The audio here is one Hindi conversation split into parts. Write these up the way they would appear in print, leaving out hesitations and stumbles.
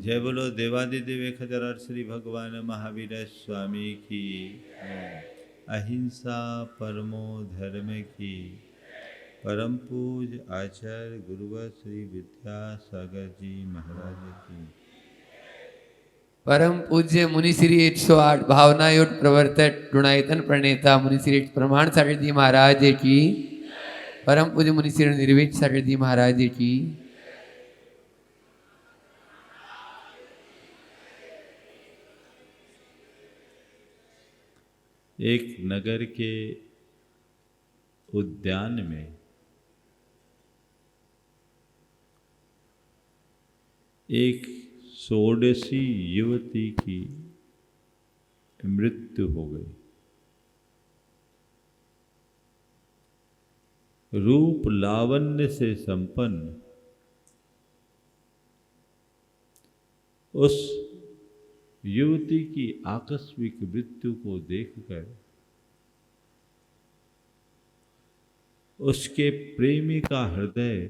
जय बोलो देवादिदेव 1000 श्री भगवान महावीर स्वामी की। अहिंसा परमो धर्म की। परम पूज आचार्य गुरुवर श्री विद्यासागर जी महाराज की। परम पूज्य मुनिश्री 108 भावनायुट प्रवर्तक गुणायतन प्रणेता मुनिश्री प्रमाण सागर जी महाराज की। परम पूज्य मुनिश्री निर्विघ्न सागर जी महाराज की। एक नगर के उद्यान में एक षोडशी युवती की मृत्यु हो गई। रूप लावण्य से संपन्न उस युवती की आकस्मिक मृत्यु को देखकर उसके प्रेमी का हृदय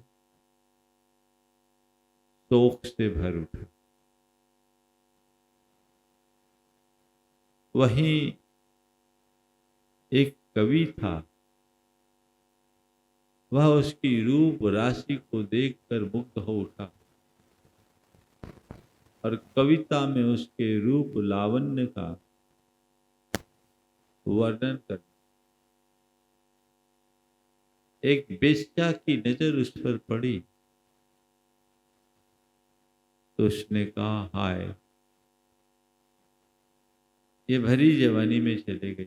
शोक से भर उठा। वहीं एक कवि था, वह उसकी रूप राशि को देखकर मुग्ध हो उठा और कविता में उसके रूप लावण्य का वर्णन कर एक बेश्या की नजर उस पर पड़ी तो उसने कहा, हाय ये भरी जवानी में चले गई,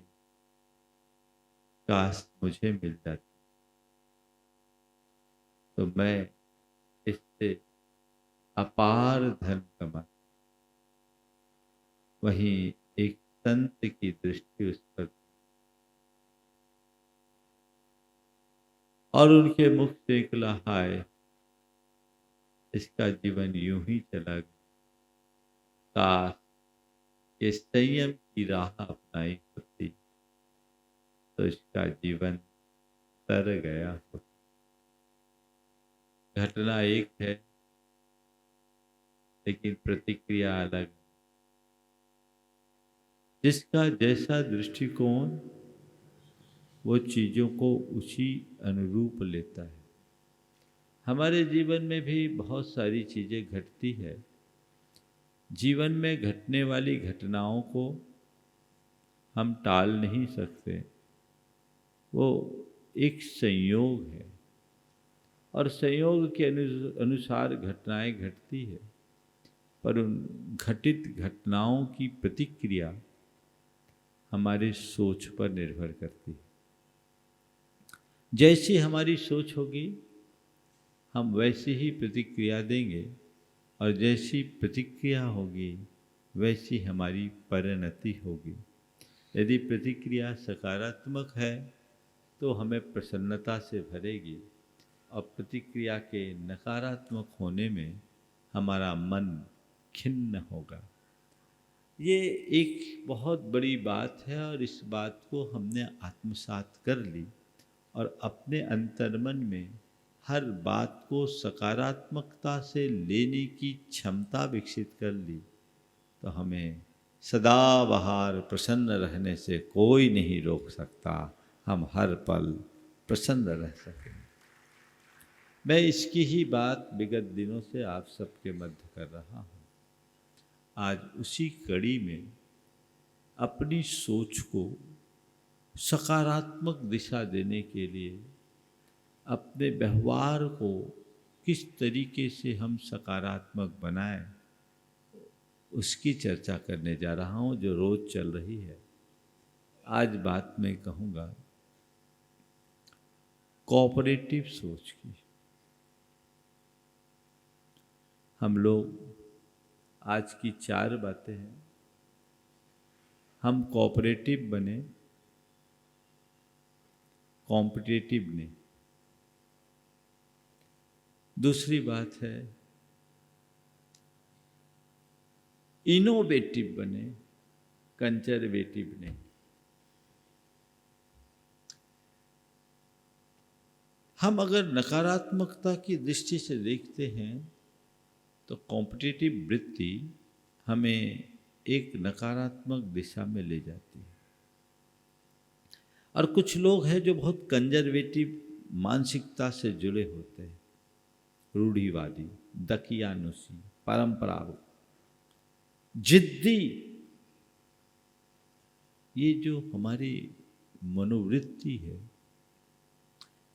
काश मुझे मिल जाती तो मैं इससे अपार धन कमा। वहीं एक संत की दृष्टि उस पर और उनके मुख से निकला, हाय इसका जीवन यूं ही चला गया, काश ये संयम की राह अपनाई होती तो इसका जीवन तर गया होता। घटना एक है लेकिन प्रतिक्रिया अलग। जिसका जैसा दृष्टिकोण वो चीजों को उसी अनुरूप लेता है। हमारे जीवन में भी बहुत सारी चीजें घटती है। जीवन में घटने वाली घटनाओं को हम टाल नहीं सकते, वो एक संयोग है और संयोग के अनुसार घटनाएं घटती है, पर उन घटित घटनाओं की प्रतिक्रिया हमारे सोच पर निर्भर करती है। जैसी हमारी सोच होगी हम वैसी ही प्रतिक्रिया देंगे और जैसी प्रतिक्रिया होगी वैसी हमारी परिणति होगी। यदि प्रतिक्रिया सकारात्मक है तो हमें प्रसन्नता से भरेगी और प्रतिक्रिया के नकारात्मक होने में हमारा मन खिन्न होगा। ये एक बहुत बड़ी बात है और इस बात को हमने आत्मसात कर ली और अपने अंतर्मन में हर बात को सकारात्मकता से लेने की क्षमता विकसित कर ली तो हमें सदाबहार प्रसन्न रहने से कोई नहीं रोक सकता। हम हर पल प्रसन्न रह सकें। मैं इसकी ही बात विगत दिनों से आप सबके मध्य कर रहा हूँ। आज उसी कड़ी में अपनी सोच को सकारात्मक दिशा देने के लिए अपने व्यवहार को किस तरीके से हम सकारात्मक बनाएं उसकी चर्चा करने जा रहा हूं, जो रोज चल रही है। आज बात मैं कहूँगा कोऑपरेटिव सोच की। हम लोग आज की 4 बातें हैं। हम कोऑपरेटिव बने, कॉम्पिटिटिव नहीं। दूसरी बात है इनोवेटिव बने, कंजर्वेटिव नहीं। हम अगर नकारात्मकता की दृष्टि से देखते हैं तो कॉम्पिटिटिव वृत्ति हमें एक नकारात्मक दिशा में ले जाती है। और कुछ लोग हैं जो बहुत कंजर्वेटिव मानसिकता से जुड़े होते हैं, रूढ़िवादी, दकियानुसी, परंपरागत, जिद्दी। ये जो हमारी मनोवृत्ति है,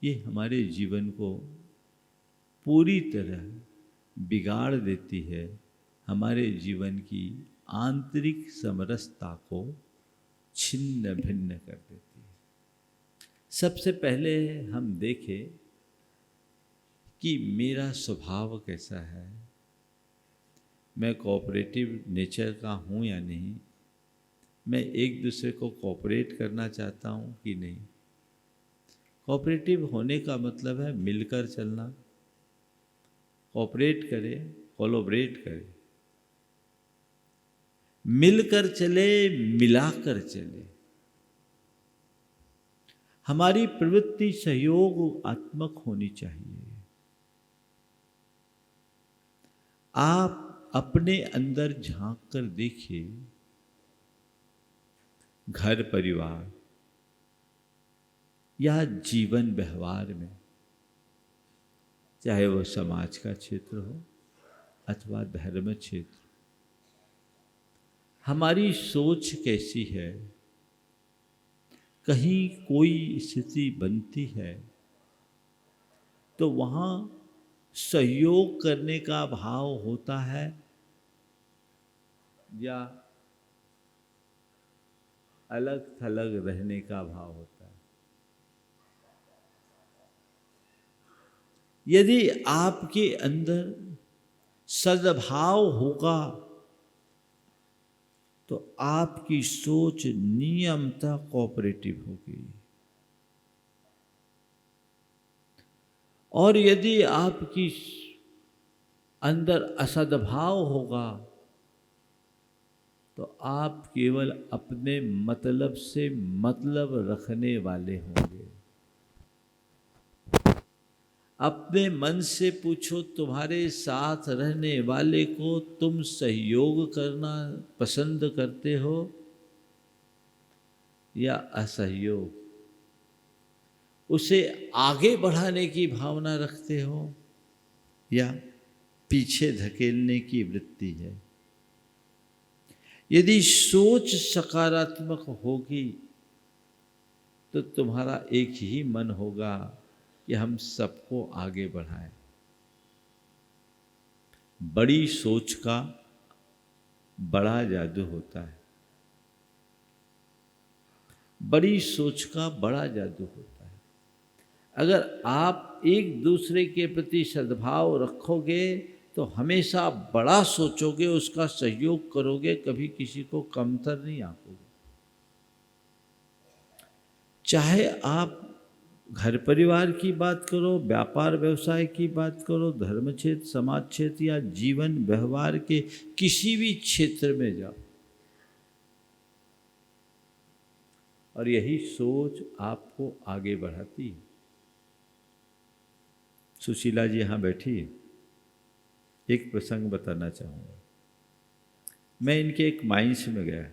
ये हमारे जीवन को पूरी तरह बिगाड़ देती है, हमारे जीवन की आंतरिक समरसता को छिन्न भिन्न कर देती है। सबसे पहले हम देखें कि मेरा स्वभाव कैसा है, मैं कोऑपरेटिव नेचर का हूँ या नहीं, मैं एक दूसरे को कोऑपरेट करना चाहता हूँ कि नहीं। कोऑपरेटिव होने का मतलब है मिलकर चलना, कोऑपरेट करें, कोलैबोरेट करें, मिलकर चले, मिलाकर चले। हमारी प्रवृत्ति सहयोग आत्मक होनी चाहिए। आप अपने अंदर झांक कर देखिए, घर परिवार या जीवन व्यवहार में, चाहे वो समाज का क्षेत्र हो अथवा धर्म क्षेत्र, हमारी सोच कैसी है। कहीं कोई स्थिति बनती है तो वहाँ सहयोग करने का भाव होता है या अलग थलग रहने का भाव होता है। यदि आपके अंदर सद्भाव होगा तो आपकी सोच नियमतः कोऑपरेटिव होगी, और यदि आपकी अंदर असद्भाव होगा तो आप केवल अपने मतलब से मतलब रखने वाले होंगे। अपने मन से पूछो, तुम्हारे साथ रहने वाले को तुम सहयोग करना पसंद करते हो या असहयोग? उसे आगे बढ़ाने की भावना रखते हो या पीछे धकेलने की वृत्ति है? यदि सोच सकारात्मक होगी तो तुम्हारा एक ही मन होगा कि हम सबको आगे बढ़ाएं। बड़ी सोच का बड़ा जादू होता है, बड़ी सोच का बड़ा जादू होता है। अगर आप एक दूसरे के प्रति सद्भाव रखोगे तो हमेशा बड़ा सोचोगे, उसका सहयोग करोगे, कभी किसी को कमतर नहीं आंकोगे। चाहे आप घर परिवार की बात करो, व्यापार व्यवसाय की बात करो, धर्म क्षेत्र, समाज क्षेत्र या जीवन व्यवहार के किसी भी क्षेत्र में जाओ, और यही सोच आपको आगे बढ़ाती है। सुशीला जी यहाँ बैठी है, एक प्रसंग बताना चाहूँगा। मैं इनके एक माइंस में गया,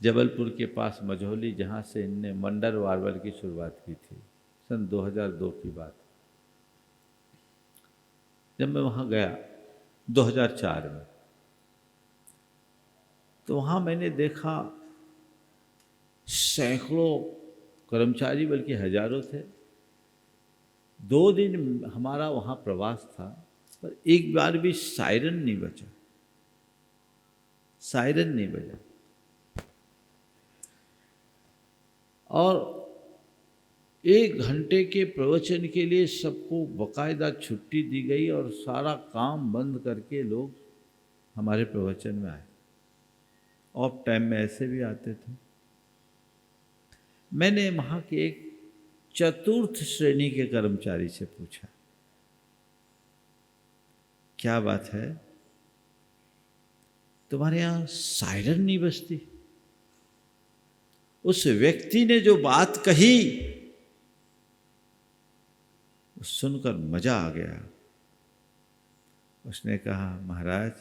जबलपुर के पास मझौली, जहाँ से इनने मंडर वार्बल की शुरुआत की थी, सन 2002 की बात। जब मैं वहाँ गया 2004 में, तो वहाँ मैंने देखा सैकड़ों कर्मचारी, बल्कि हजारों थे। 2 दिन हमारा वहाँ प्रवास था, पर एक बार भी सायरन नहीं बजा, सायरन नहीं बजा। और 1 घंटे के प्रवचन के लिए सबको बाकायदा छुट्टी दी गई और सारा काम बंद करके लोग हमारे प्रवचन में आए। ऑफ टाइम में ऐसे भी आते थे। मैंने वहाँ के एक चतुर्थ श्रेणी के कर्मचारी से पूछा, क्या बात है, तुम्हारे यहाँ सायरन नहीं बजती? उस व्यक्ति ने जो बात कही सुनकर मजा आ गया। उसने कहा, महाराज,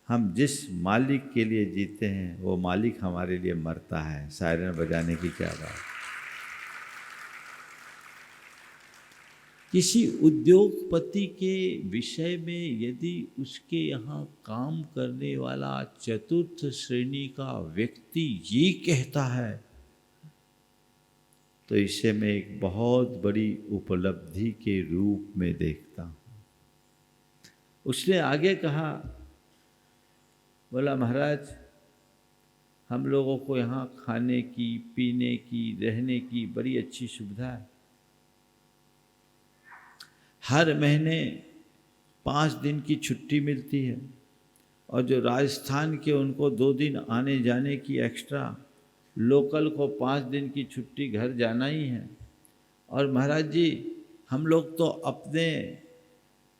हम जिस मालिक के लिए जीते हैं वो मालिक हमारे लिए मरता है, सायरन बजाने की क्या बात। किसी उद्योगपति के विषय में यदि उसके यहाँ काम करने वाला चतुर्थ श्रेणी का व्यक्ति ये कहता है तो इसे मैं एक बहुत बड़ी उपलब्धि के रूप में देखता हूँ। उसने आगे कहा, बोला, महाराज, हम लोगों को यहाँ खाने की, पीने की, रहने की बड़ी अच्छी सुविधा है। हर महीने 5 दिन की छुट्टी मिलती है और जो राजस्थान के उनको 2 दिन आने जाने की एक्स्ट्रा, लोकल को 5 दिन की छुट्टी घर जाना ही है। और महाराज जी, हम लोग तो अपने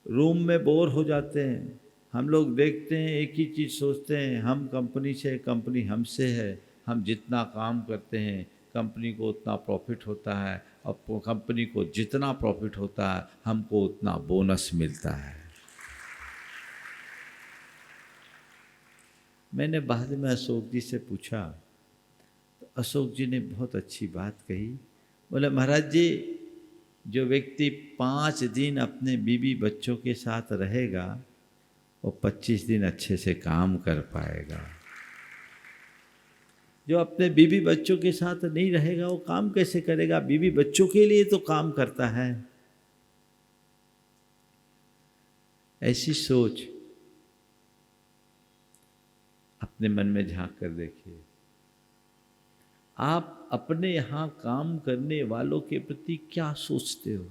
रूम में बोर हो जाते हैं। हम लोग देखते हैं, एक ही चीज़ सोचते हैं, हम कंपनी से, कंपनी हमसे है। हम जितना काम करते हैं कंपनी को उतना प्रॉफिट होता है और कंपनी को जितना प्रॉफिट होता है हमको उतना बोनस मिलता है। मैंने बाद में अशोक जी से पूछा तो अशोक जी ने बहुत अच्छी बात कही। बोले, महाराज जी, जो व्यक्ति 5 दिन अपने बीवी बच्चों के साथ रहेगा वो 25 दिन अच्छे से काम कर पाएगा। जो अपने बीवी बच्चों के साथ नहीं रहेगा वो काम कैसे करेगा? बीवी बच्चों के लिए तो काम करता है। ऐसी सोच अपने मन में झांक कर देखिए। आप अपने यहाँ काम करने वालों के प्रति क्या सोचते हो?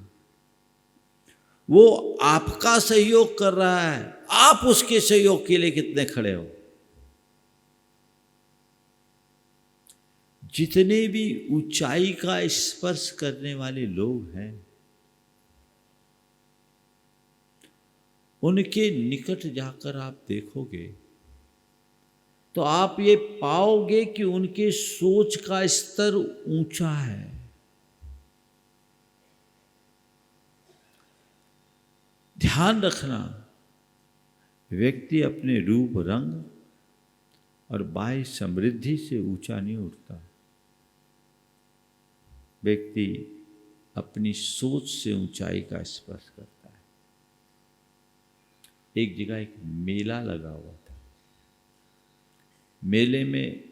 वो आपका सहयोग कर रहा है, आप उसके सहयोग के लिए कितने खड़े हो? जितने भी ऊंचाई का स्पर्श करने वाले लोग हैं उनके निकट जाकर आप देखोगे तो आप ये पाओगे कि उनके सोच का स्तर ऊंचा है। ध्यान रखना, व्यक्ति अपने रूप, रंग और बाह्य समृद्धि से ऊंचा नहीं उठता। व्यक्ति अपनी सोच से ऊंचाई का स्पर्श करता है। एक जगह एक मेला लगा हुआ था। मेले में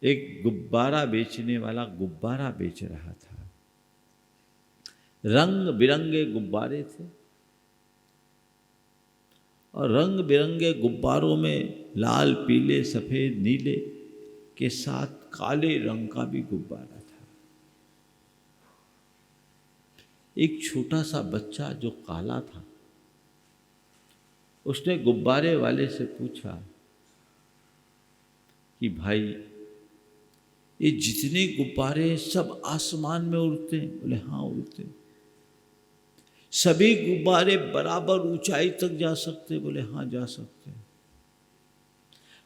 एक गुब्बारा बेचने वाला गुब्बारा बेच रहा था। रंग बिरंगे गुब्बारे थे और रंग बिरंगे गुब्बारों में लाल, पीले, सफेद, नीले के साथ काले रंग का भी गुब्बारा था। एक छोटा सा बच्चा जो काला था, उसने गुब्बारे वाले से पूछा कि भाई, ये जितने गुब्बारे सब आसमान में उड़ते हैं? बोले, हाँ उड़ते। सभी गुब्बारे बराबर ऊंचाई तक जा सकते? बोले, हाँ जा सकते।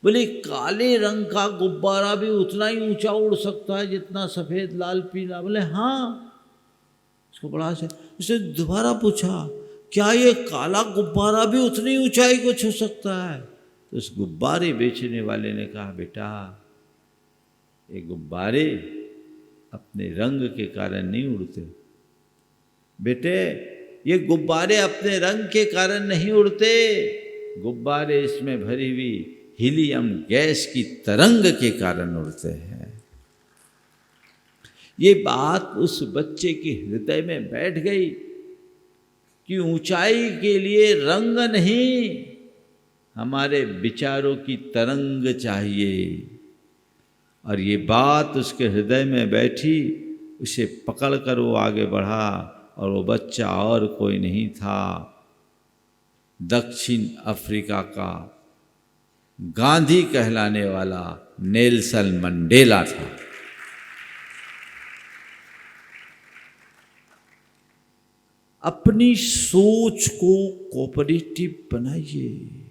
बोले, काले रंग का गुब्बारा भी उतना ही ऊंचा उड़ सकता है जितना सफेद, लाल, पीला? बोले, हाँ। उसको बड़ा से उसने दोबारा पूछा, क्या ये काला गुब्बारा भी उतनी ऊंचाई को छू सकता है? तो उस गुब्बारे बेचने वाले ने कहा, बेटा, ये गुब्बारे अपने रंग के कारण नहीं उड़ते। बेटे, ये गुब्बारे अपने रंग के कारण नहीं उड़ते। गुब्बारे इसमें भरी हुई हीलियम गैस की तरंग के कारण उड़ते हैं। ये बात उस बच्चे के हृदय में बैठ गई कि ऊंचाई के लिए रंग नहीं, हमारे विचारों की तरंग चाहिए। और ये बात उसके हृदय में बैठी, उसे पकड़कर वो आगे बढ़ा और वो बच्चा और कोई नहीं था, दक्षिण अफ्रीका का गांधी कहलाने वाला नेल्सन मंडेला था। अपनी सोच को कोऑपरेटिव बनाइए।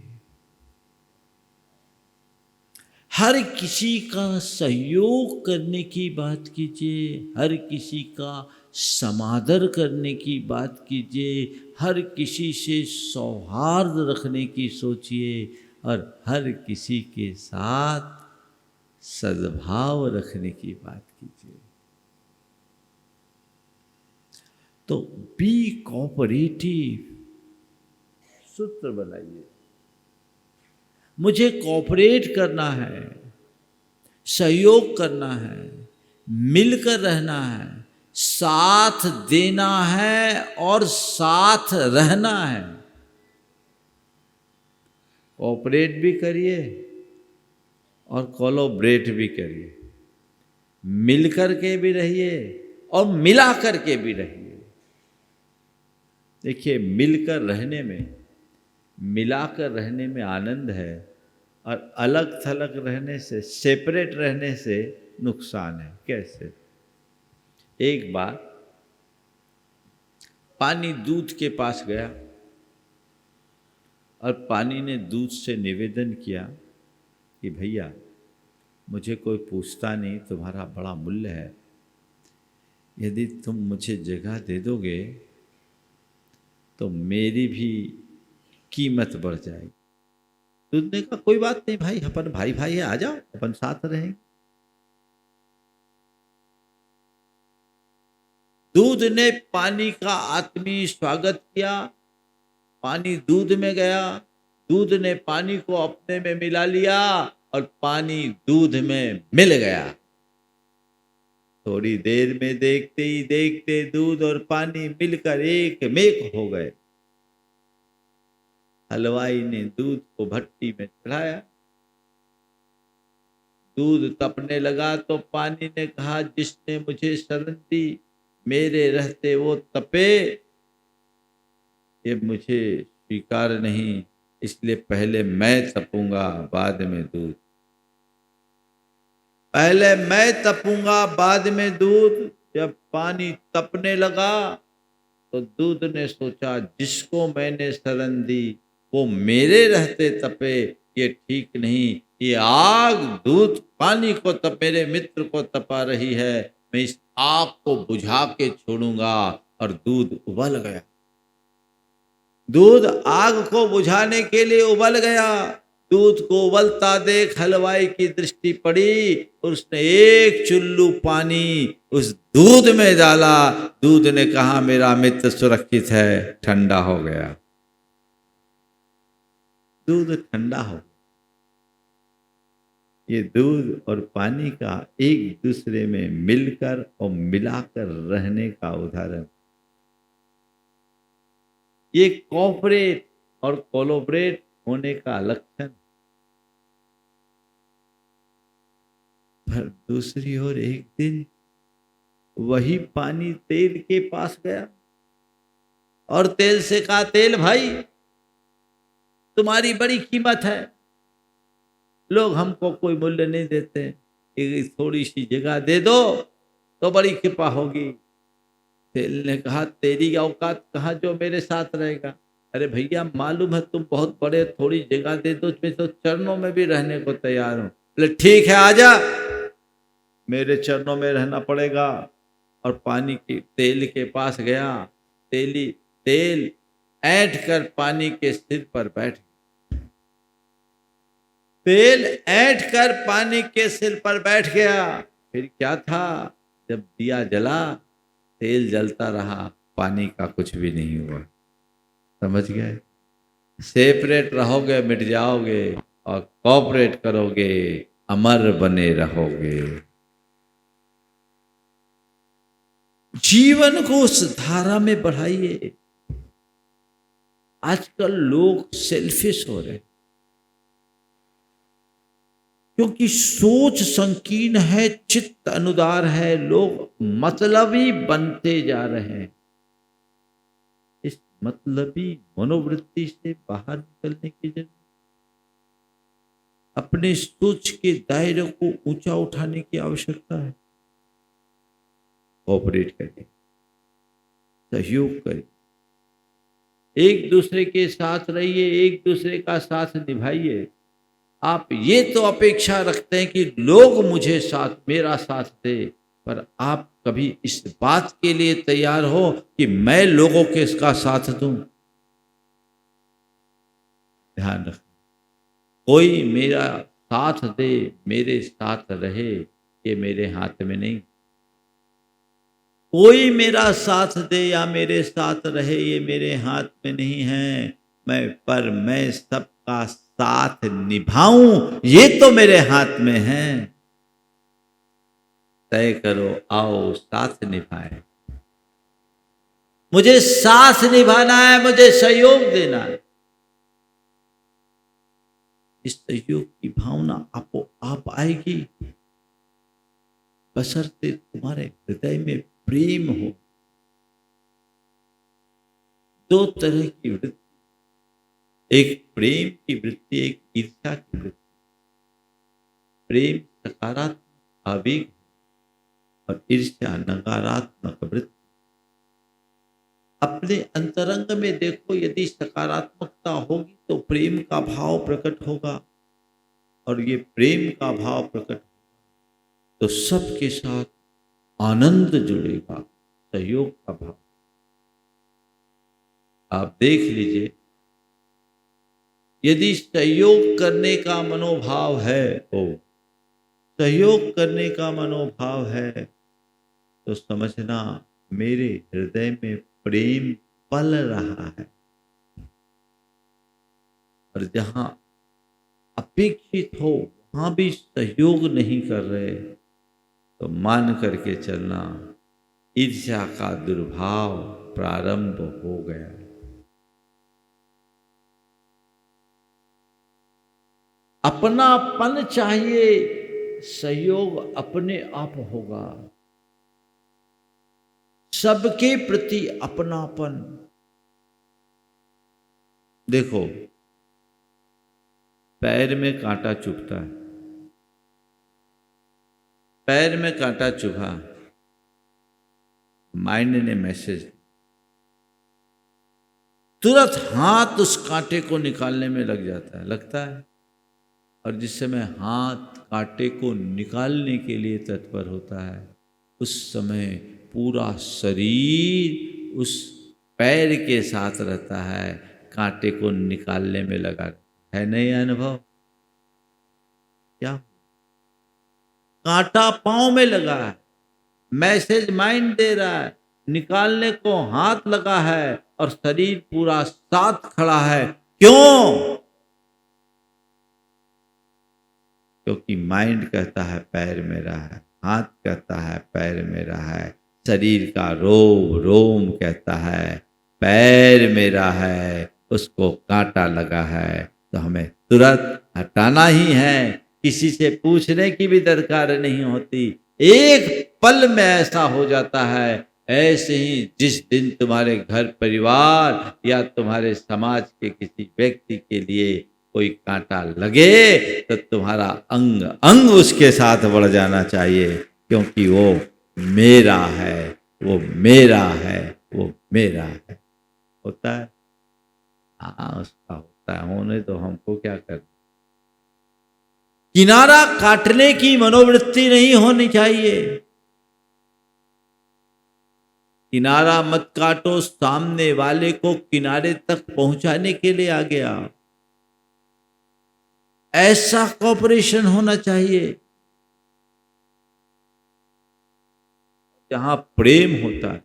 हर किसी का सहयोग करने की बात कीजिए, हर किसी का समादर करने की बात कीजिए, हर किसी से सौहार्द रखने की सोचिए और हर किसी के साथ सद्भाव रखने की बात कीजिए। तो बी कोऑपरेटिव सूत्र बनाइए। मुझे कोऑपरेट करना है, सहयोग करना है, मिलकर रहना है, साथ देना है और साथ रहना है। कोऑपरेट भी करिए और कोलैबोरेट भी करिए, मिलकर के भी रहिए और मिला करके भी रहिए। देखिए, मिलकर रहने में, मिलाकर रहने में आनंद है और अलग थलग रहने से, सेपरेट रहने से नुकसान है। कैसे? एक बार पानी दूध के पास गया और पानी ने दूध से निवेदन किया कि भैया, मुझे कोई पूछता नहीं, तुम्हारा बड़ा मूल्य है, यदि तुम मुझे जगह दे दोगे तो मेरी भी कीमत बढ़ जाएगी। दूध ने कहा कोई बात नहीं भाई, अपन भाई भाई है, आ जाओ, अपन साथ रहेंगे। दूध ने पानी का आत्मीय स्वागत किया, पानी दूध में गया, दूध ने पानी को अपने में मिला लिया और पानी दूध में मिल गया। थोड़ी देर में देखते ही देखते दूध और पानी मिलकर एक मेक हो गए। हलवाई ने दूध को भट्टी में चढ़ाया, दूध तपने लगा तो पानी ने कहा, जिसने मुझे शरण दी, मेरे रहते वो तपे, ये मुझे स्वीकार नहीं, इसलिए पहले मैं तपूंगा बाद में दूध। पहले मैं तपूंगा बाद में दूध। जब पानी तपने लगा तो दूध ने सोचा, जिसको मैंने शरण दी वो मेरे रहते तपे, ये ठीक नहीं। ये आग दूध पानी को मेरे मित्र को तपा रही है, मैं इस आग को बुझा के छोड़ूंगा। और दूध उबल गया। दूध आग को बुझाने के लिए उबल गया। दूध को उबलता देख हलवाई की दृष्टि पड़ी और उसने एक चुल्लू पानी उस दूध में डाला। दूध ने कहा, मेरा मित्र सुरक्षित है, ठंडा हो गया। दूध ठंडा हो। ये दूध और पानी का एक दूसरे में मिलकर और मिलाकर रहने का उदाहरण। ये कोऑपरेट और कोलैबोरेट होने का लक्षण। पर दूसरी ओर एक दिन वही पानी तेल के पास गया और तेल से कहा, तेल भाई, तुम्हारी बड़ी कीमत है, लोग हमको कोई मूल्य नहीं देते, एक थोड़ी सी जगह दे दो तो बड़ी कृपा होगी। तेल ने कहा, तेरी औकात कहाँ जो मेरे साथ रहेगा। अरे भैया, मालूम है तुम बहुत बड़े, थोड़ी जगह दे दो, मैं तो चरणों में भी रहने को तैयार हूं। बोले ठीक है, आजा, मेरे चरणों में रहना पड़ेगा। और पानी के तेल के पास गया। तेल ऐंठ कर पानी के सिर पर बैठ। तेल ऐंठ कर पानी के सिर पर बैठ गया। फिर क्या था, जब दिया जला, तेल जलता रहा, पानी का कुछ भी नहीं हुआ। समझ गए? सेपरेट रहोगे मिट जाओगे और कोऑपरेट करोगे अमर बने रहोगे। जीवन को उस धारा में बढ़ाइए। आजकल लोग सेल्फिश हो रहे, क्योंकि सोच संकीर्ण है, चित्त अनुदार है, लोग मतलबी बनते जा रहे हैं। इस मतलबी मनोवृत्ति से बाहर निकलने की जरूरत, अपने सोच के दायरे को ऊंचा उठाने की आवश्यकता है। कोऑपरेट करिए, सहयोग करिए, एक दूसरे के साथ रहिए, एक दूसरे का साथ निभाइए। आप ये तो अपेक्षा रखते हैं कि लोग मुझे साथ, मेरा साथ दे, पर आप कभी इस बात के लिए तैयार हो कि मैं लोगों के इसका साथ दूं? ध्यान रख, कोई मेरा साथ दे, मेरे साथ रहे, ये मेरे हाथ में नहीं। कोई मेरा साथ दे या मेरे साथ रहे, ये मेरे हाथ में नहीं है। मैं सबका साथ निभाऊं, ये तो मेरे हाथ में है। तय करो, आओ साथ निभाएं। मुझे साथ निभाना है, मुझे सहयोग देना है। इस सहयोग की भावना आपको आप आएगी बशर्ते तुम्हारे हृदय में प्रेम हो। दो तरह की वृत्ति, एक प्रेम की वृत्ति, एक ईर्ष्या की वृत्ति। प्रेम सकारात्मक आवेग और ईर्ष्या नकारात्मक वृत्ति। अपने अंतरंग में देखो, यदि सकारात्मकता होगी तो प्रेम का भाव प्रकट होगा, और ये प्रेम का भाव प्रकट तो सबके साथ आनंद जुड़ेगा, सहयोग का भाव। आप देख लीजिए, यदि सहयोग करने का मनोभाव है, सहयोग करने का मनोभाव है, तो समझना मेरे हृदय में प्रेम पल रहा है। और जहां अपेक्षित हो वहां भी सहयोग नहीं कर रहे, तो मान करके चलना ईर्ष्या का दुर्भाव प्रारंभ हो गया। अपनापन चाहिए, सहयोग अपने आप होगा। सबके प्रति अपनापन। देखो, पैर में कांटा चुभता है, पैर में कांटा चुभा, माइंड ने मैसेज, तुरंत हाथ उस कांटे को निकालने में लग जाता है, लगता है। और जिस समय हाथ कांटे को निकालने के लिए तत्पर होता है, उस समय पूरा शरीर उस पैर के साथ रहता है, कांटे को निकालने में लगा है। नहीं अनुभव? क्या कांटा पांव में लगा है, मैसेज माइंड दे रहा है, निकालने को हाथ लगा है, और शरीर पूरा साथ खड़ा है। क्यों? क्योंकि माइंड कहता है पैर मेरा है, हाथ कहता है पैर मेरा है, शरीर का रोम रोम कहता है पैर मेरा है, उसको कांटा लगा है, तो हमें तुरंत हटाना ही है। किसी से पूछने की भी दरकार नहीं होती, एक पल में ऐसा हो जाता है। ऐसे ही जिस दिन तुम्हारे घर परिवार या तुम्हारे समाज के किसी व्यक्ति के लिए कोई कांटा लगे, तो तुम्हारा अंग अंग उसके साथ बढ़ जाना चाहिए, क्योंकि वो मेरा है, वो मेरा है, वो मेरा है। होता है? हाँ, उसका होता है, होने तो हमको क्या कर। किनारा काटने की मनोवृत्ति नहीं होनी चाहिए। किनारा मत काटो, सामने वाले को किनारे तक पहुंचाने के लिए आ गया, ऐसा कॉपरेशन होना चाहिए। जहां प्रेम होता है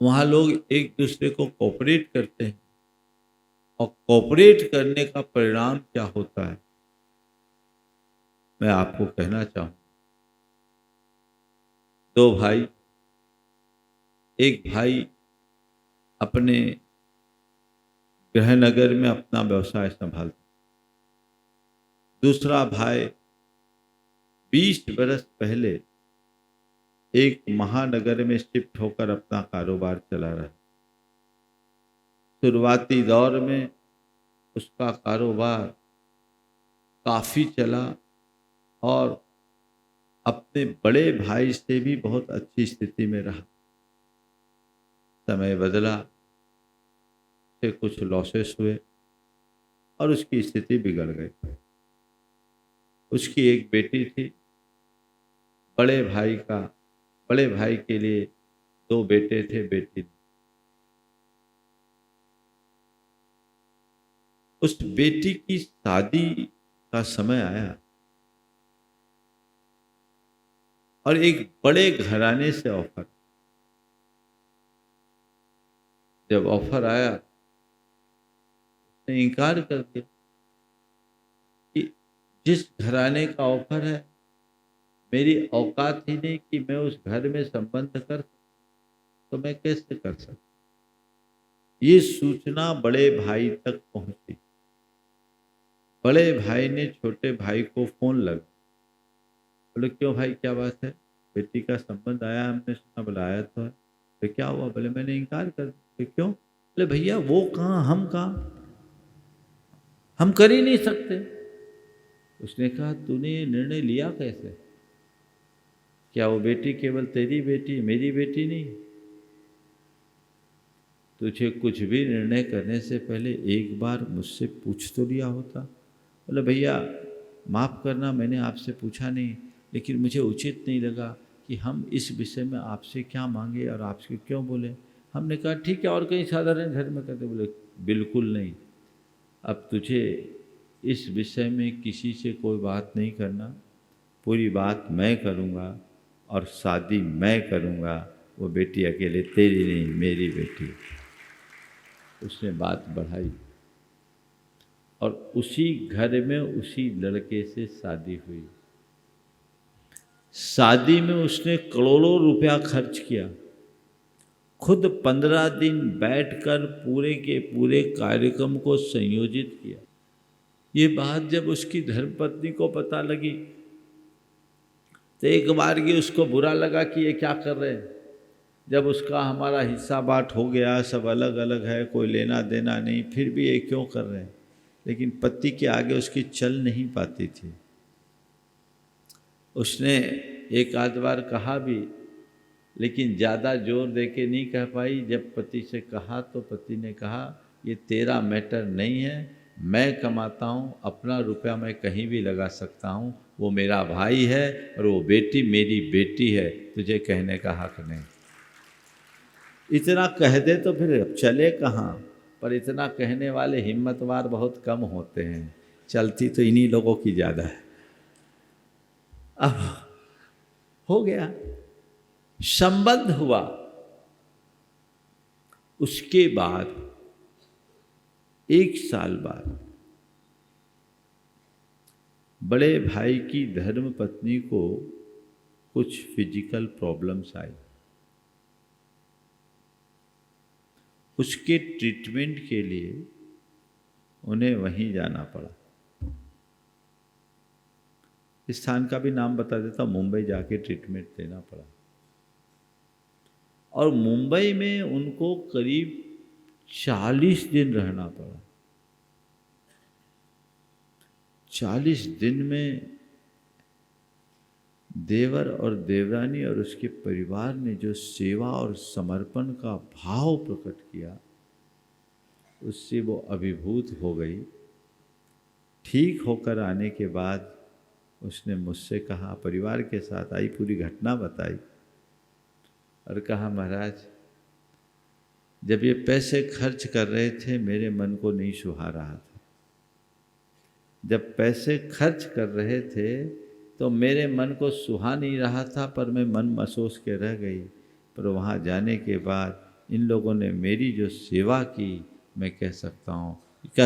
वहां लोग एक दूसरे को कोऑपरेट करते हैं, और कोऑपरेट करने का परिणाम क्या होता है मैं आपको कहना चाहूं। दो भाई, एक भाई अपने गृहनगर में अपना व्यवसाय संभालता, दूसरा भाई 20 बरस पहले एक महानगर में शिफ्ट होकर अपना कारोबार चला रहा। शुरुआती दौर में उसका कारोबार काफी चला, और अपने बड़े भाई से भी बहुत अच्छी स्थिति में रहा। समय बदला, से कुछ लॉसेस हुए और उसकी स्थिति बिगड़ गई। उसकी एक बेटी थी बड़े भाई के लिए 2 बेटे थे, बेटी नहीं। उस बेटी की शादी का समय आया और एक बड़े घराने से ऑफर। जब ऑफर आया, उसने इनकार कर दिया कि जिस घराने का ऑफर है, मेरी औकात ही नहीं कि मैं उस घर में संबंध कर, तो मैं कैसे कर सकता। ये सूचना बड़े भाई तक पहुंची। बड़े भाई ने छोटे भाई को फोन लगा, बोले क्यों भाई, क्या बात है, बेटी का संबंध आया, हमने सुना, बुलाया तो है। तो क्या हुआ? बोले मैंने इनकार कर दिया। क्यों? बोले भैया वो कहाँ, हम कहाँ, हम कर ही नहीं सकते। उसने कहा तूने ये निर्णय लिया कैसे? क्या वो बेटी केवल तेरी बेटी, मेरी बेटी नहीं? तुझे कुछ भी निर्णय करने से पहले एक बार मुझसे पूछ तो लिया होता। बोले भैया माफ़ करना, मैंने आपसे पूछा नहीं, लेकिन मुझे उचित नहीं लगा कि हम इस विषय में आपसे क्या मांगे और आपसे क्यों बोले। हमने कहा ठीक है, और कहीं साधारण घर में करते। बोले बिल्कुल नहीं, अब तुझे इस विषय में किसी से कोई बात नहीं करना, पूरी बात मैं करूँगा और शादी मैं करूँगा। वो बेटी अकेले तेरी नहीं, मेरी बेटी। उसने बात बढ़ाई और उसी घर में उसी लड़के से शादी हुई। शादी में उसने करोड़ों रुपया खर्च किया, खुद 15 दिन बैठकर पूरे के पूरे कार्यक्रम को संयोजित किया। ये बात जब उसकी धर्मपत्नी को पता लगी तो एक बार ये उसको बुरा लगा कि ये क्या कर रहे हैं। जब उसका हमारा हिस्सा बांट हो गया, सब अलग अलग है, कोई लेना देना नहीं, फिर भी ये क्यों कर रहे हैं। लेकिन पति के आगे उसकी चल नहीं पाती थी। उसने एक आध बार कहा भी, लेकिन ज़्यादा जोर दे के नहीं कह पाई। जब पति से कहा तो पति ने कहा ये तेरा मैटर नहीं है, मैं कमाता हूँ, अपना रुपया मैं कहीं भी लगा सकता हूँ, वो मेरा भाई है और वो बेटी मेरी बेटी है, तुझे कहने का हक नहीं। इतना कह दे तो फिर चले कहाँ, पर इतना कहने वाले हिम्मतवार बहुत कम होते हैं, चलती तो इन्हीं लोगों की ज़्यादा है। अब हो गया, संबंध हुआ। उसके बाद 1 साल बाद बड़े भाई की धर्म पत्नी को कुछ फिजिकल प्रॉब्लम्स आई। उसके ट्रीटमेंट के लिए उन्हें वहीं जाना पड़ा। इस स्थान का भी नाम बता देता, मुंबई जाके ट्रीटमेंट देना पड़ा। और मुंबई में उनको करीब 40 दिन रहना पड़ा। 40 दिन में देवर और देवरानी और उसके परिवार ने जो सेवा और समर्पण का भाव प्रकट किया, उससे वो अभिभूत हो गई। ठीक होकर आने के बाद उसने मुझसे कहा, परिवार के साथ आई, पूरी घटना बताई और कहा महाराज जब ये पैसे खर्च कर रहे थे मेरे मन को नहीं सुहा रहा था। जब पैसे खर्च कर रहे थे तो मेरे मन को सुहा नहीं रहा था, पर मैं मन मसोस के रह गई। पर वहाँ जाने के बाद इन लोगों ने मेरी जो सेवा की, मैं कह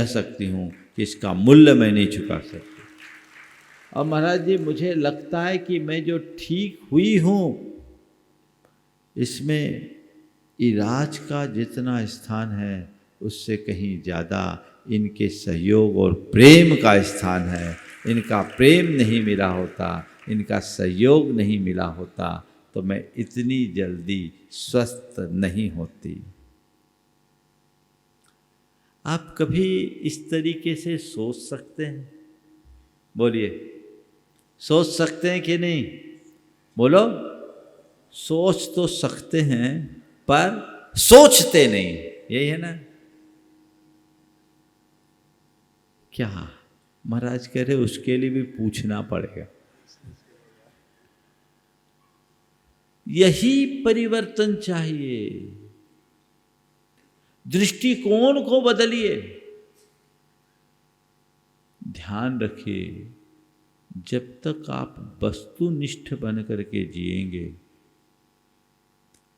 सकती हूँ कि इसका मूल्य मैं नहीं चुका सकती। और महाराज जी मुझे लगता है कि मैं जो ठीक हुई हूँ, इसमें इलाज का जितना स्थान है उससे कहीं ज़्यादा इनके सहयोग और प्रेम का स्थान है। इनका प्रेम नहीं मिला होता, इनका सहयोग नहीं मिला होता तो मैं इतनी जल्दी स्वस्थ नहीं होती। आप कभी इस तरीके से सोच सकते हैं? बोलिए, सोच सकते हैं कि नहीं? बोलो। सोच तो सकते हैं पर सोचते नहीं, यही है ना? क्या महाराज कह रहे उसके लिए भी पूछना पड़ेगा। यही परिवर्तन चाहिए। दृष्टिकोण को बदलिए। ध्यान रखिए, जब तक आप वस्तुनिष्ठ बन करके जिएंगे,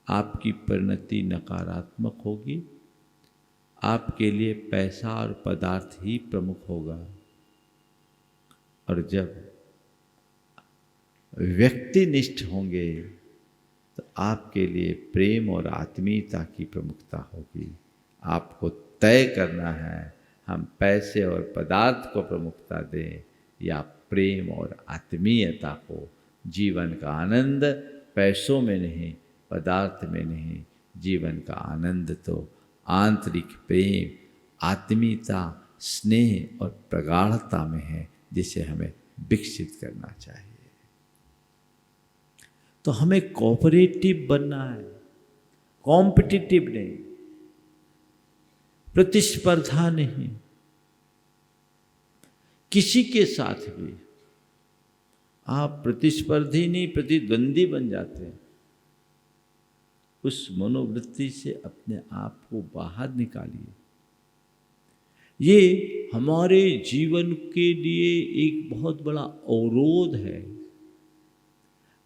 आपकी परिणति नकारात्मक होगी। आपके लिए पैसा और पदार्थ ही प्रमुख होगा। और जब व्यक्तिनिष्ठ होंगे तो आपके लिए प्रेम और आत्मीयता की प्रमुखता होगी। आपको तय करना है, हम पैसे और पदार्थ को प्रमुखता दें या प्रेम और आत्मीयता को। जीवन का आनंद पैसों में नहीं, पदार्थ में नहीं। जीवन का आनंद तो आंतरिक प्रेम, आत्मीयता, स्नेह और प्रगाढ़ता में है, जिसे हमें विकसित करना चाहिए। तो हमें कोऑपरेटिव बनना है, कॉम्पिटिटिव नहीं, प्रतिस्पर्धा नहीं। किसी के साथ भी आप प्रतिस्पर्धी नहीं, प्रतिद्वंदी बन जाते हैं। उस मनोवृत्ति से अपने आप को बाहर निकालिए। ये हमारे जीवन के लिए एक बहुत बड़ा अवरोध है।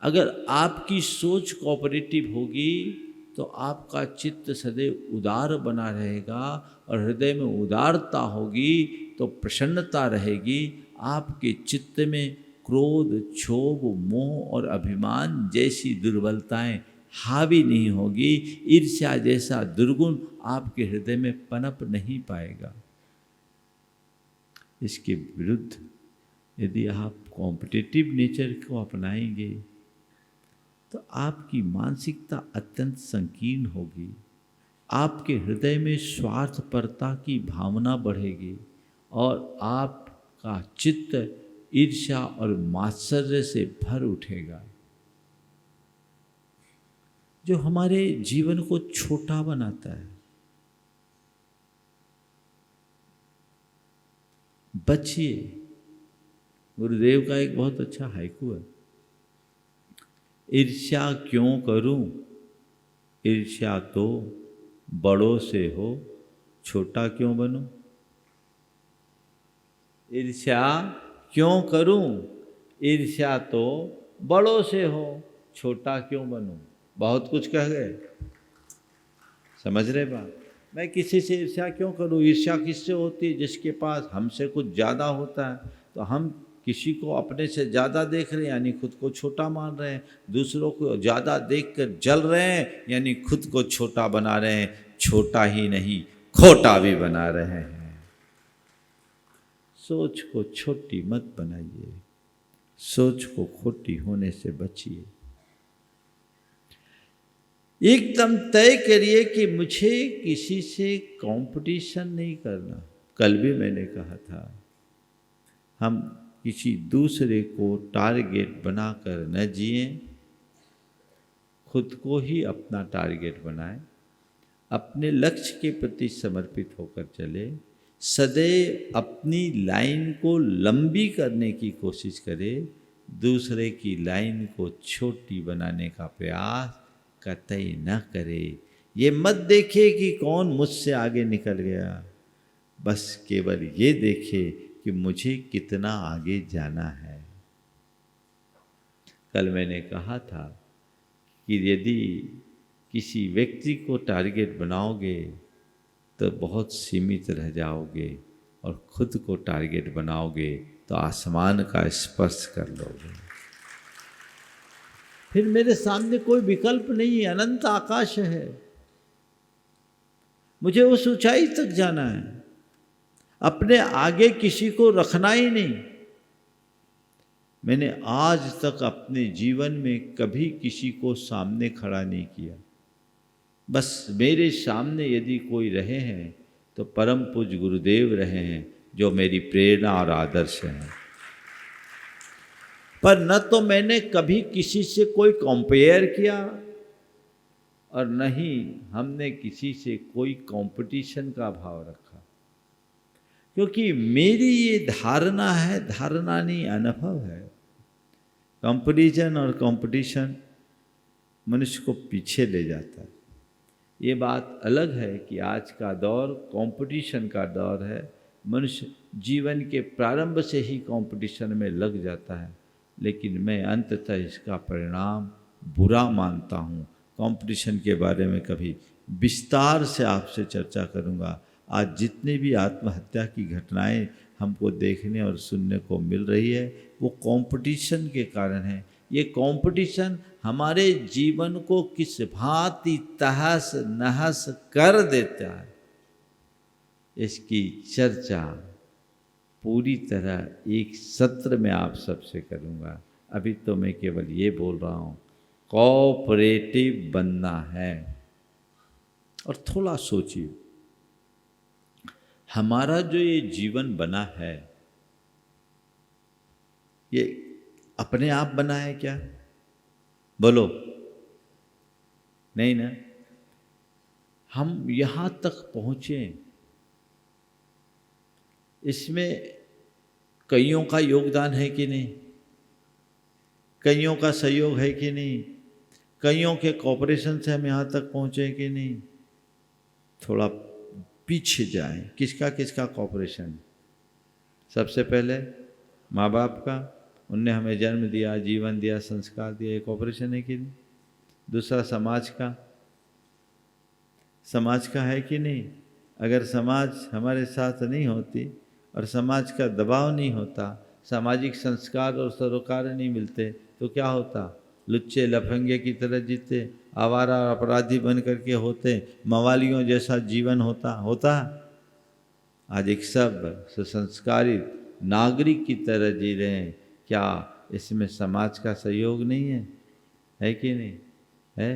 अगर आपकी सोच कोऑपरेटिव होगी तो आपका चित्त सदैव उदार बना रहेगा, और हृदय में उदारता होगी तो प्रसन्नता रहेगी। आपके चित्त में क्रोध, क्षोभ, मोह और अभिमान जैसी दुर्बलताएं हावी नहीं होगी। ईर्ष्या जैसा दुर्गुण आपके हृदय में पनप नहीं पाएगा। इसके विरुद्ध यदि आप कॉम्पिटिटिव नेचर को अपनाएंगे तो आपकी मानसिकता अत्यंत संकीर्ण होगी। आपके हृदय में स्वार्थपरता की भावना बढ़ेगी और आपका चित्त ईर्ष्या और मात्सर्य से भर उठेगा, जो हमारे जीवन को छोटा बनाता है। बचिए। गुरुदेव का एक बहुत अच्छा हाइकू है, ईर्ष्या क्यों करूं, ईर्ष्या तो बड़ों से हो, छोटा क्यों बनूं। ईर्ष्या क्यों करूं, ईर्ष्या तो बड़ों से हो, छोटा क्यों बनूं। बहुत कुछ कह गए, समझ रहे बात। मैं किसी से ईर्ष्या क्यों करूं। ईर्ष्या किससे होती है, जिसके पास हमसे कुछ ज़्यादा होता है। तो हम किसी को अपने से ज़्यादा देख रहे हैं यानी खुद को छोटा मान रहे हैं, दूसरों को ज़्यादा देखकर जल रहे हैं यानी खुद को छोटा बना रहे हैं। छोटा ही नहीं, खोटा भी बना रहे हैं। सोच को छोटी मत बनाइए, सोच को खोटी होने से बचिए। एकदम तय करिए कि मुझे किसी से कंपटीशन नहीं करना। कल भी मैंने कहा था, हम किसी दूसरे को टारगेट बनाकर न जिए, खुद को ही अपना टारगेट बनाएं। अपने लक्ष्य के प्रति समर्पित होकर चले। सदैव अपनी लाइन को लंबी करने की कोशिश करें, दूसरे की लाइन को छोटी बनाने का प्रयास कतई न करे। ये मत देखे कि कौन मुझसे आगे निकल गया, बस केवल ये देखे कि मुझे कितना आगे जाना है। कल मैंने कहा था कि यदि किसी व्यक्ति को टारगेट बनाओगे तो बहुत सीमित रह जाओगे, और खुद को टारगेट बनाओगे तो आसमान का स्पर्श कर लोगे। फिर मेरे सामने कोई विकल्प नहीं है, अनंत आकाश है, मुझे उस ऊंचाई तक जाना है। अपने आगे किसी को रखना ही नहीं। मैंने आज तक अपने जीवन में कभी किसी को सामने खड़ा नहीं किया। बस मेरे सामने यदि कोई रहे हैं तो परम पूज्य गुरुदेव रहे हैं, जो मेरी प्रेरणा और आदर्श हैं। पर न तो मैंने कभी किसी से कोई कंपेयर किया और न ही हमने किसी से कोई कंपटीशन का भाव रखा, क्योंकि मेरी ये धारणा है, धारणा नहीं अनुभव है। कंपैरिजन और कंपटीशन मनुष्य को पीछे ले जाता है। ये बात अलग है कि आज का दौर कंपटीशन का दौर है। मनुष्य जीवन के प्रारंभ से ही कंपटीशन में लग जाता है, लेकिन मैं अंततः इसका परिणाम बुरा मानता हूँ। कंपटीशन के बारे में कभी विस्तार से आपसे चर्चा करूँगा। आज जितनी भी आत्महत्या की घटनाएं हमको देखने और सुनने को मिल रही है, वो कंपटीशन के कारण है। ये कंपटीशन हमारे जीवन को किस भांति तहस नहस कर देता है, इसकी चर्चा पूरी तरह एक सत्र में आप सबसे करूँगा। अभी तो मैं केवल ये बोल रहा हूँ, कोऑपरेटिव बनना है। और थोड़ा सोचिए, हमारा जो ये जीवन बना है, ये अपने आप बना है क्या? बोलो, नहीं ना। हम यहाँ तक पहुँचे, इसमें कईयों का योगदान है कि नहीं? कईयों का सहयोग है कि नहीं? कईयों के कॉपरेशन से हम यहाँ तक पहुँचे कि नहीं? थोड़ा पीछे जाएं। किसका किसका कॉपरेशन? सबसे पहले माँ बाप का, उनने हमें जन्म दिया, जीवन दिया, संस्कार दिया, ये कॉपरेशन है कि नहीं? दूसरा समाज का, समाज का है कि नहीं? अगर समाज हमारे साथ नहीं होती और समाज का दबाव नहीं होता, सामाजिक संस्कार और सरोकार नहीं मिलते, तो क्या होता? लुच्चे लफंगे की तरह जीते, आवारा अपराधी बन करके होते, मवालियों जैसा जीवन होता। आज एक सब सुसंस्कारित नागरिक की तरह जी रहे हैं। क्या इसमें समाज का सहयोग नहीं है कि नहीं है?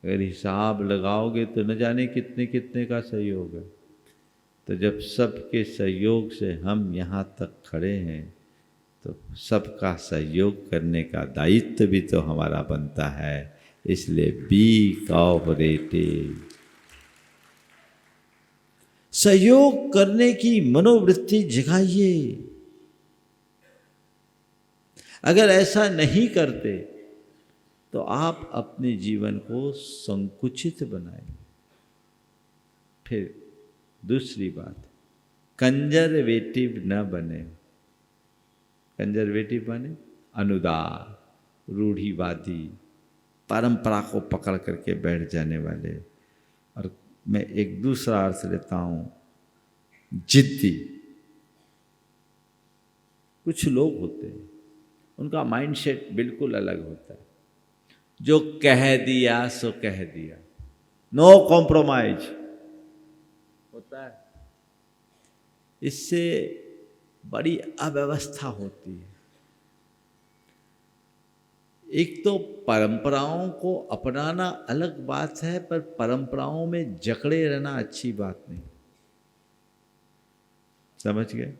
अगर हिसाब लगाओगे तो न जाने कितने कितने का सहयोग है। तो जब सबके सहयोग से हम यहाँ तक खड़े हैं, तो सबका सहयोग करने का दायित्व भी तो हमारा बनता है। इसलिए बी कोऑपरेटिव, सहयोग करने की मनोवृत्ति जगाइए। अगर ऐसा नहीं करते तो आप अपने जीवन को संकुचित बनाएंगे। फिर दूसरी बात, कंजर्वेटिव न बने। कंजर्वेटिव बने अनुदार, रूढ़िवादी, परंपरा को पकड़ करके बैठ जाने वाले। और मैं एक दूसरा अर्थ लेता हूँ, जिद्दी। कुछ लोग होते हैं, उनका माइंडसेट बिल्कुल अलग होता है। जो कह दिया सो कह दिया, नो कॉम्प्रोमाइज होता है। इससे बड़ी अव्यवस्था होती है। एक तो परंपराओं को अपनाना अलग बात है, पर परंपराओं में जकड़े रहना अच्छी बात नहीं। समझ गए?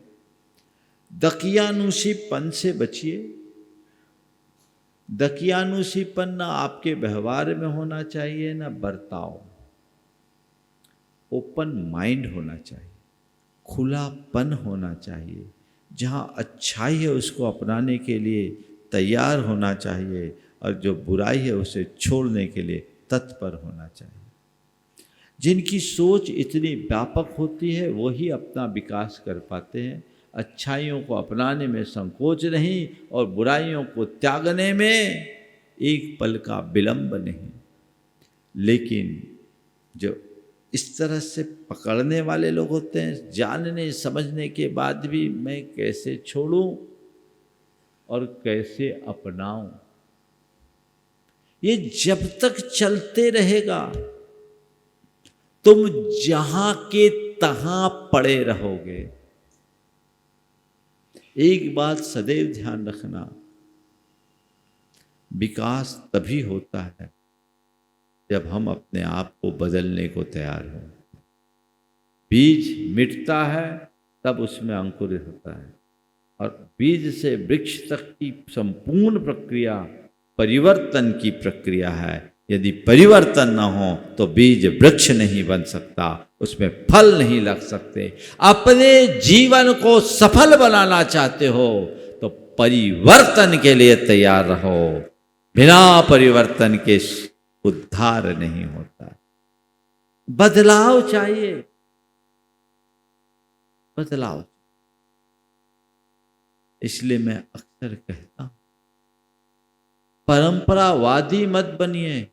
दकियानुसीपन से बचिए। दकियानुसीपन ना आपके व्यवहार में होना चाहिए, ना बर्ताव। ओपन माइंड होना चाहिए, खुलापन होना चाहिए। जहाँ अच्छाई है उसको अपनाने के लिए तैयार होना चाहिए, और जो बुराई है उसे छोड़ने के लिए तत्पर होना चाहिए। जिनकी सोच इतनी व्यापक होती है वही अपना विकास कर पाते हैं। अच्छाइयों को अपनाने में संकोच नहीं, और बुराइयों को त्यागने में एक पल का विलंब नहीं। लेकिन जो इस तरह से पकड़ने वाले लोग होते हैं, जानने समझने के बाद भी मैं कैसे छोड़ूं और कैसे अपनाऊं, ये जब तक चलते रहेगा तुम जहां के तहां पड़े रहोगे। एक बात सदैव ध्यान रखना, विकास तभी होता है जब हम अपने आप को बदलने को तैयार हों। बीज मिटता है तब उसमें अंकुरित होता है, और बीज से वृक्ष तक की संपूर्ण प्रक्रिया परिवर्तन की प्रक्रिया है। यदि परिवर्तन न हो तो बीज वृक्ष नहीं बन सकता, उसमें फल नहीं लग सकते। अपने जीवन को सफल बनाना चाहते हो तो परिवर्तन के लिए तैयार रहो। बिना परिवर्तन के उद्धार नहीं होता। बदलाव चाहिए, बदलाव। इसलिए मैं अक्सर कहता हूं, परंपरावादी मत बनिए,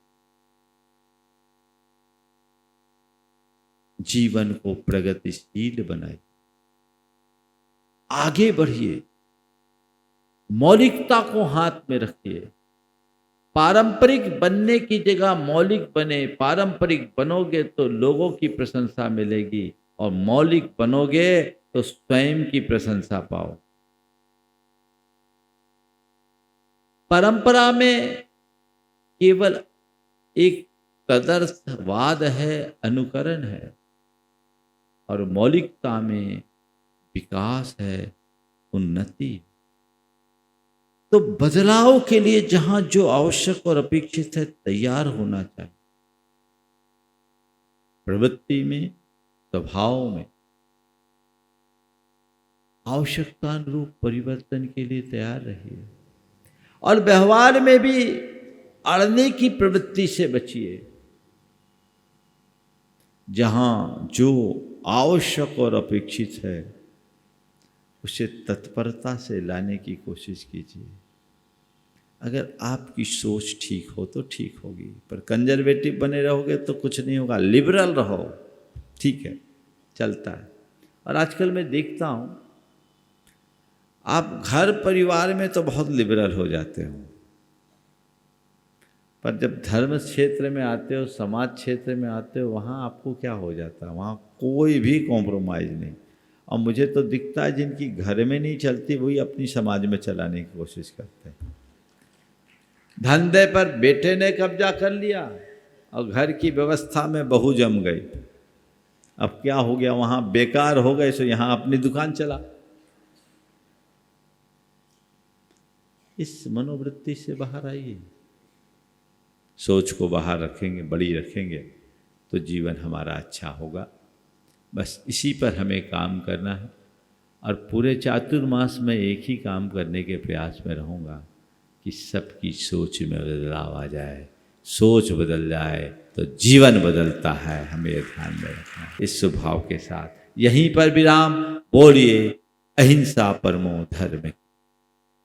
जीवन को प्रगतिशील बनाइए, आगे बढ़िए, मौलिकता को हाथ में रखिए। पारंपरिक बनने की जगह मौलिक बने। पारंपरिक बनोगे तो लोगों की प्रशंसा मिलेगी, और मौलिक बनोगे तो स्वयं की प्रशंसा पाओ। परंपरा में केवल एक तदर्थवाद है, अनुकरण है, और मौलिकता में विकास है, उन्नति। तो बदलाव के लिए जहां जो आवश्यक और अपेक्षित है, तैयार होना चाहिए। प्रवृत्ति में, स्वभाव में आवश्यकता अनुरूप परिवर्तन के लिए तैयार रहिए, और व्यवहार में भी अड़ने की प्रवृत्ति से बचिए। जहां जो आवश्यक और अपेक्षित है, उसे तत्परता से लाने की कोशिश कीजिए। अगर आपकी सोच ठीक हो तो ठीक होगी, पर कंजर्वेटिव बने रहोगे तो कुछ नहीं होगा। लिबरल रहो, ठीक है, चलता है। और आजकल मैं देखता हूं, आप घर परिवार में तो बहुत लिबरल हो जाते हो, पर जब धर्म क्षेत्र में आते हो, समाज क्षेत्र में आते हो, वहाँ आपको क्या हो जाता है? वहाँ कोई भी कॉम्प्रोमाइज़ नहीं। और मुझे तो दिखता है जिनकी घर में नहीं चलती, वही अपनी समाज में चलाने की कोशिश करते हैं। धंधे पर बेटे ने कब्जा कर लिया और घर की व्यवस्था में बहू जम गई। अब क्या हो गया? वहाँ बेकार हो गए, सो यहाँ अपनी दुकान चला। इस मनोवृत्ति से बाहर आइए। सोच को बाहर रखेंगे, बड़ी रखेंगे, तो जीवन हमारा अच्छा होगा। बस इसी पर हमें काम करना है। और पूरे चातुर्मास में एक ही काम करने के प्रयास में रहूँगा कि सबकी सोच में बदलाव आ जाए। सोच बदल जाए तो जीवन बदलता है, हमें ध्यान में रखना है। इस स्वभाव के साथ यहीं पर विराम। बोलिए अहिंसा परमो धर्म।